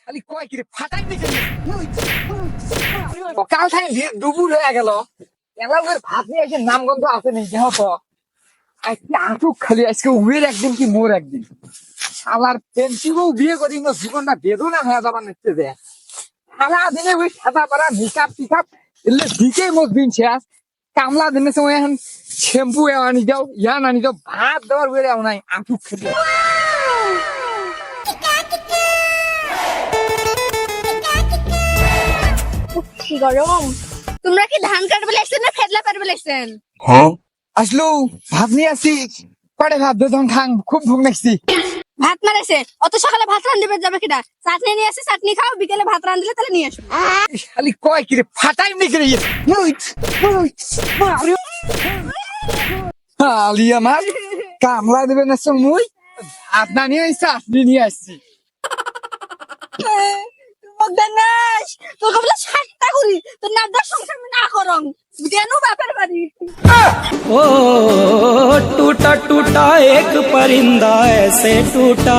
খালি কয় কি রে ফাটাই দিছে সকাল থেকে দুপুর হয়ে গেল এলাকার ভাত নিয়ে এসে নামগন্ধ আছে নেই দেহ তো আজকে আসুক খালি আজকে উমের একদিন কি মোর একদিন শালার পেন্সিবও বিয়ে করি না জীবনটা বেদনা হয়ে যাবার নিচ্ছে যে সারাদিনে ওই সাদা পাড়া মেকআপ টিকাপ এলে দিকেই মোট দিন শেষ কামলা দিনের সময় এখন শ্যাম্পু আনি যাও ইয়ান আনি যাও ভাত দেওয়ার বেড়ে নাই আসুক খেতে কি গরম। তোমরা কি ধান কাটবে লাগছেন না ফেদলা পারবে লাগছেন? আসলো ভাত নিয়ে আসি কড়ে ভাত দুজন খাং খুব ভুক লাগছি ভাত মারেছে অত সকালে ভাত রান্ধিবে যাবে কিনা? চাটনি নিয়ে আসি, চাটনি খাও, বিকেলে ভাত রান্ধিলে তাহলে নিয়ে আসবো। খালি কয় কি রে ফাটাই নাকি রে আলি আমার কামলা দেবে না মুই ভাত না নিয়ে আসছি আপনি নিয়ে আসছি বদনাস তোকে বলে 60টা করি তোর নাদার সংসার না করং কেন বাপের বাড়ি। ओ टूटा टूटा एक परिंदा ऐसे टूटा।